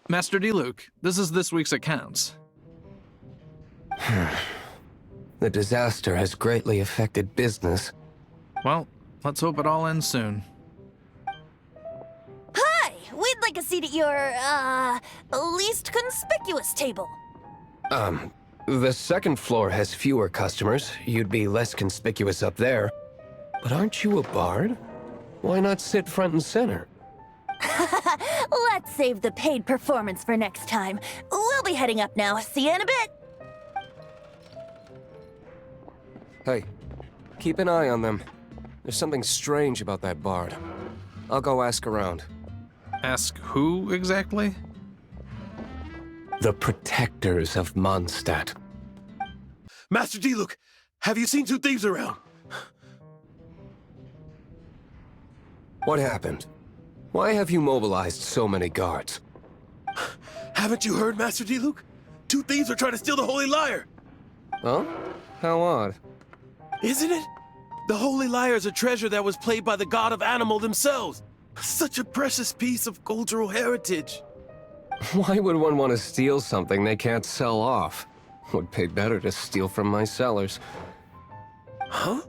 Master Diluc, this is this week's accounts. The disaster has greatly affected business. Well, let's hope it all ends soon. Hi! We'd like a seat at your, least conspicuous table. The second floor has fewer customers. You'd be less conspicuous up there. But aren't you a bard? Why not sit front and center? Let's save the paid performance for next time. We'll be heading up now. See you in a bit. Hey, keep an eye on them. There's something strange about that bard. I'll go ask around. Ask who exactly? The protectors of Mondstadt. Master Diluc, have you seen two thieves around? What happened? Why have you mobilized so many guards? Haven't you heard, Master Diluc? Two thieves are trying to steal the Holy Lyre. Huh? How odd. Isn't it? The Holy Lyre is a treasure that was played by the god of animal themselves. Such a precious piece of cultural heritage. Why would one want to steal something they can't sell off? Would pay better to steal from my sellers. Huh?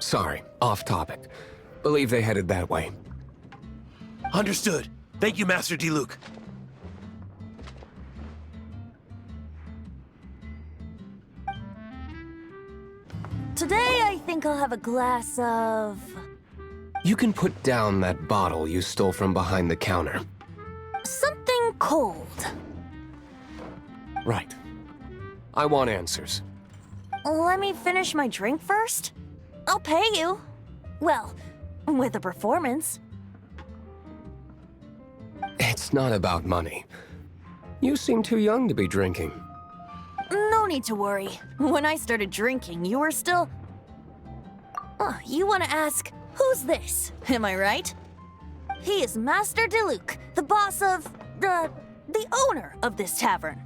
Sorry, off topic. Believe they headed that way. Understood. Thank you, Master Diluc. Today, I think I'll have a glass of... You can put down that bottle you stole from behind the counter. something cold. Right. I want answers. Let me finish my drink first. I'll pay you. Well, with a performance. It's not about money. You seem too young to be drinking. No need to worry. When I started drinking, you were still... Oh, you want to ask, who's this? Am I right? He is Master Diluc, the boss of... the owner of this tavern.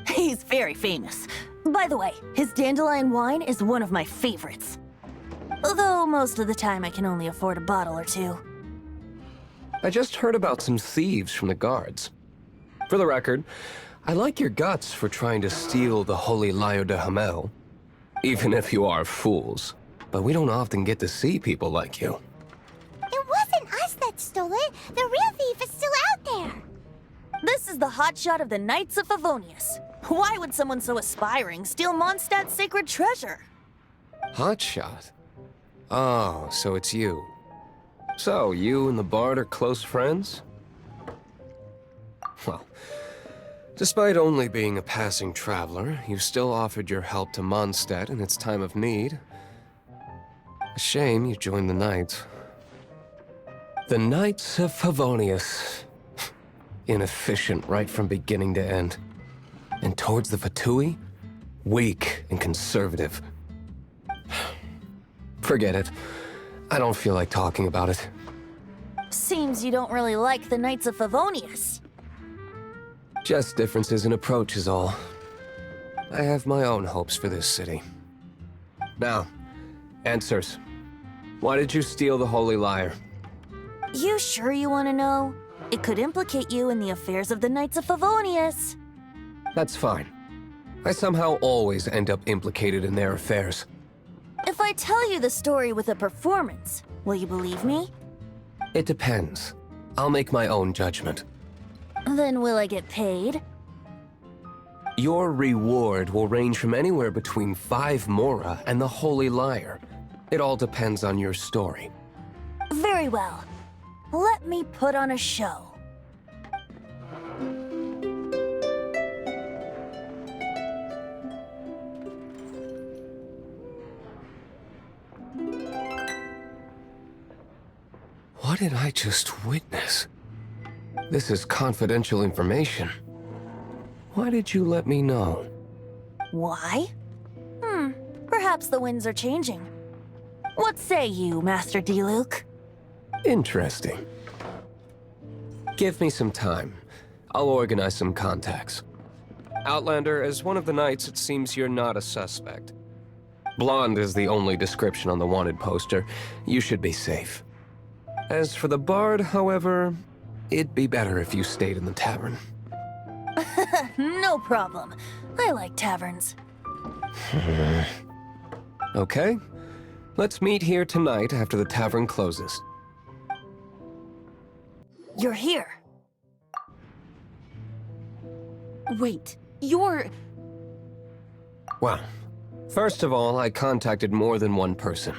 He's very famous. By the way, his dandelion wine is one of my favorites. Although most of the time I can only afford a bottle or two. I just heard about some thieves from the guards. For the record, I like your guts for trying to steal the Holy Lyre de Hamel. Even if you are fools. But we don't often get to see people like you. It wasn't us that stole it. The real thief is still out there. This is the hotshot of the Knights of Favonius. Why would someone so aspiring steal Mondstadt's sacred treasure? Hotshot? Oh, so it's you. So, you and the bard are close friends? Well, despite only being a passing traveler, you still offered your help to Mondstadt in its time of need. A shame you joined the Knights. The Knights of Favonius. Inefficient right from beginning to end. And towards the Fatui, weak and conservative. Forget it. I don't feel like talking about it. Seems you don't really like the Knights of Favonius. Just differences in approach is all. I have my own hopes for this city. Now, answers. Why did you steal the Holy Lyre? You sure you want to know? It could implicate you in the affairs of the Knights of Favonius. That's fine. I somehow always end up implicated in their affairs. If I tell you the story with a performance, will you believe me? It depends. I'll make my own judgment. Then will I get paid? Your reward will range from anywhere between 5 mora and the Holy Lyre. It all depends on your story. Very well. Let me put on a show. What did I just witness? This is confidential information. Why did you let me know? Why? Perhaps the winds are changing. What say you, Master Diluc? Interesting. Give me some time. I'll organize some contacts. Outlander, as one of the knights, it seems you're not a suspect. Blonde is the only description on the wanted poster. You should be safe. As for the bard, however, It'd be better if you stayed in the tavern. No problem. I like taverns. Okay. Let's meet here tonight after the tavern closes. You're here. Wait, you're... Well, first of all, I contacted more than one person.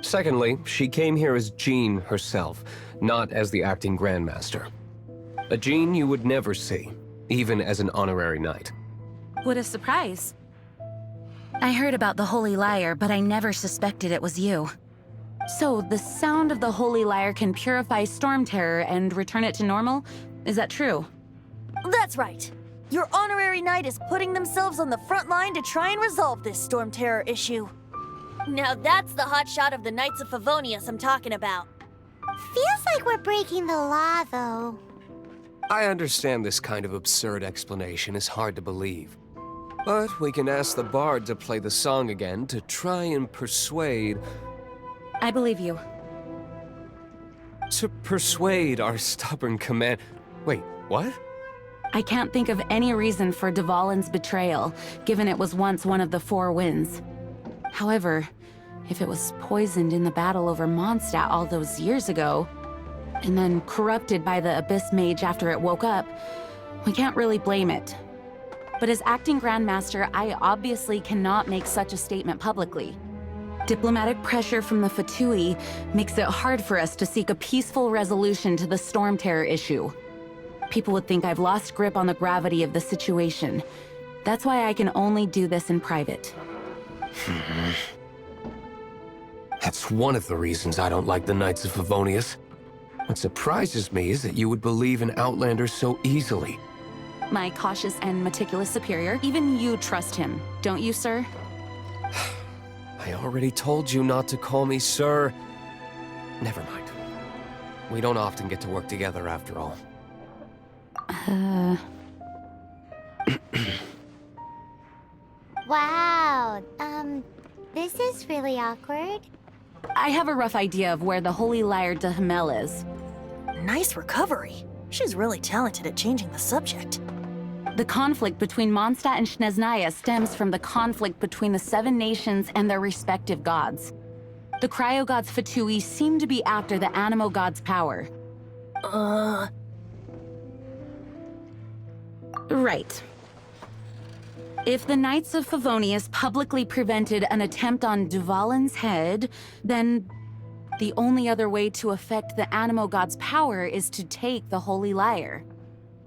Secondly, she came here as Jean herself, not as the acting Grandmaster. A Jean you would never see, even as an honorary knight. What a surprise. I heard about the Holy Lyre, but I never suspected it was you. So, the sound of the Holy Lyre can purify Storm Terror and return it to normal? Is that true? That's right. Your honorary knight is putting themselves on the front line to try and resolve this Storm Terror issue. Now that's the hotshot of the Knights of Favonius I'm talking about. Feels like we're breaking the law, though. I understand this kind of absurd explanation is hard to believe. But we can ask the bard to play the song again to try and persuade... I believe you. To persuade our stubborn command... Wait, what? I can't think of any reason for Dvalin's betrayal, given it was once one of the Four Winds. However, if it was poisoned in the battle over Mondstadt all those years ago, and then corrupted by the Abyss Mage after it woke up, we can't really blame it. But as acting Grandmaster, I obviously cannot make such a statement publicly. Diplomatic pressure from the Fatui makes it hard for us to seek a peaceful resolution to the Storm Terror issue. People would think I've lost grip on the gravity of the situation. That's why I can only do this in private. That's one of the reasons I don't like the Knights of Favonius. What surprises me is that you would believe in Outlanders so easily. My cautious and meticulous superior, even you trust him, don't you, sir? I already told you not to call me sir. Never mind. We don't often get to work together after all. Wow, this is really awkward. I have a rough idea of where the Holy Lyre de Himmel is. Nice recovery. She's really talented at changing the subject. The conflict between Mondstadt and Snezhnaya stems from the conflict between the Seven Nations and their respective gods. The cryo-gods Fatui seem to be after the Animo god's power. Right. If the Knights of Favonius publicly prevented an attempt on Dvalin's head, then the only other way to affect the Animo god's power is to take the Holy Lyre.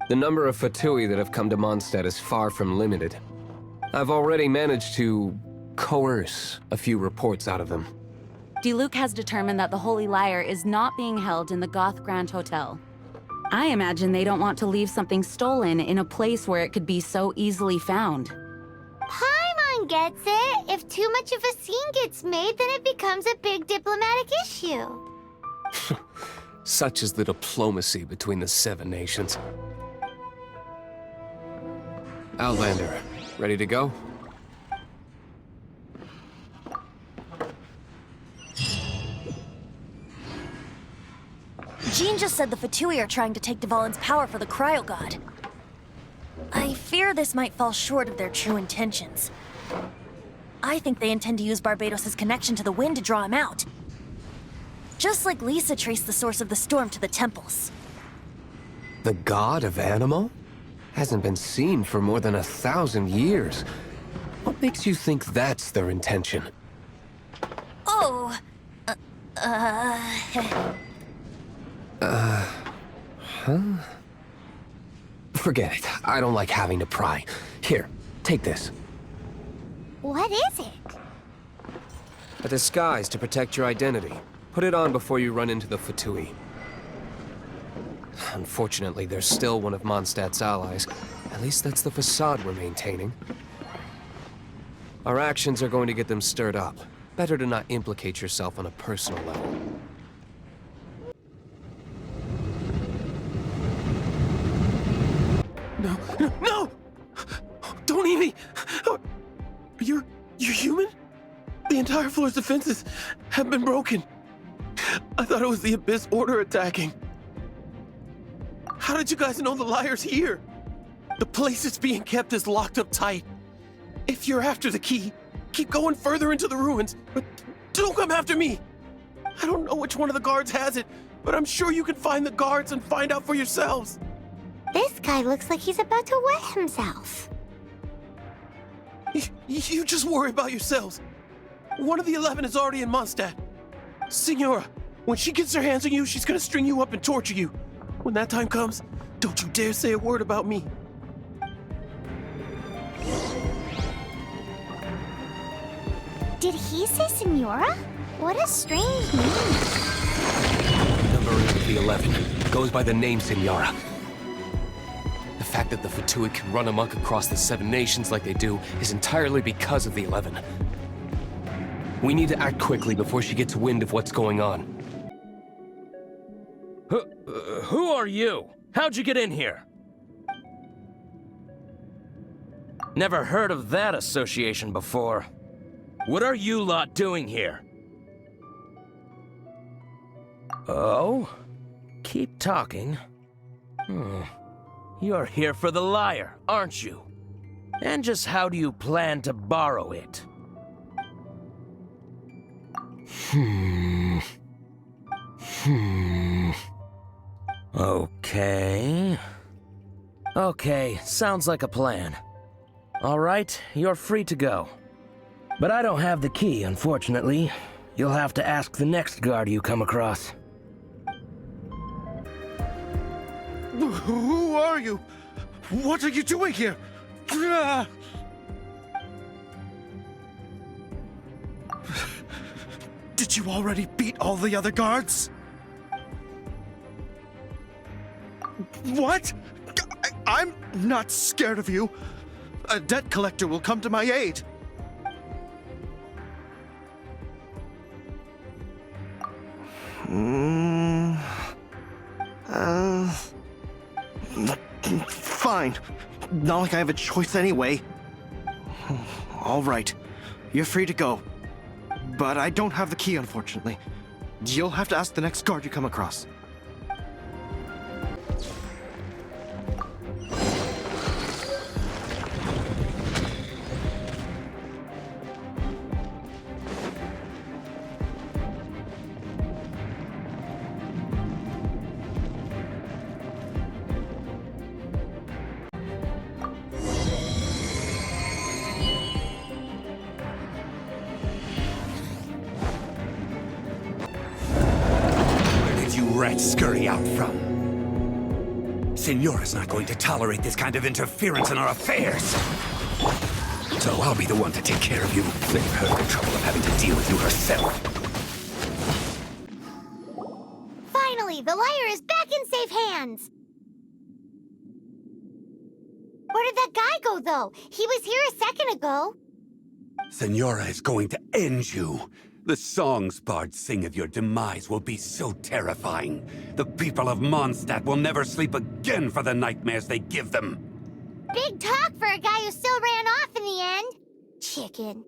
The number of Fatui that have come to Mondstadt is far from limited. I've already managed to coerce a few reports out of them. Diluc has determined that the Holy Lyre is not being held in the Goth Grand Hotel. I imagine they don't want to leave something stolen in a place where it could be so easily found. Paimon gets it. If too much of a scene gets made, then it becomes a big diplomatic issue. Such is the diplomacy between the Seven Nations. Outlander, ready to go? Jean just said the Fatui are trying to take Dvalin's power for the Cryo God. I fear this might fall short of their true intentions. I think they intend to use Barbados' connection to the wind to draw him out. Just like Lisa traced the source of the storm to the temples. The god of Animo? Hasn't been seen for more than 1,000 years. What makes you think that's their intention? Oh, Forget it. I don't like having to pry. Here, take this. What is it? A disguise to protect your identity. Put it on before you run into the Fatui. Unfortunately, there's still one of Mondstadt's allies. At least that's the facade we're maintaining. Our actions are going to get them stirred up. Better to not implicate yourself on a personal level. No! Don't eat me! You're human? The entire floor's defenses have been broken. I thought it was the Abyss Order attacking. How did you guys know the liar's here? The place it's being kept is locked up tight. If you're after the key, keep going further into the ruins, but don't come after me. I don't know which one of the guards has it, but I'm sure you can find the guards and find out for yourselves. This guy looks like he's about to wet himself. You just worry about yourselves. One of the 11 is already in Mondstadt. Signora, when she gets her hands on you, she's gonna string you up and torture you. When that time comes, don't you dare say a word about me. Did he say Senora? What a strange name. Number 8 of the 11 goes by the name Senora. The fact that the Fatuid can run amok across the 7 nations like they do is entirely because of the 11. We need to act quickly before she gets wind of what's going on. Who are you? How'd you get in here? Never heard of that association before. What are you lot doing here? Oh? Keep talking. You're here for the lyre, aren't you? And just how do you plan to borrow it? Okay, sounds like a plan. All right, you're free to go. But I don't have the key, unfortunately. You'll have to ask the next guard you come across. Who are you? What are you doing here? Did you already beat all the other guards? What? I'm not scared of you. A debt collector will come to my aid. Fine. Not like I have a choice anyway. All right. You're free to go. But I don't have the key, unfortunately. You'll have to ask the next guard you come across. Rats scurry out from. Senora's not going to tolerate this kind of interference in our affairs. So I'll be the one to take care of you. Save her the trouble of having to deal with you herself. Finally, the lyre is back in safe hands. Where did that guy go, though? He was here a second ago. Senora is going to end you. The songs bards sing of your demise will be so terrifying. The people of Mondstadt will never sleep again for the nightmares they give them. Big talk for a guy who still ran off in the end. Chicken.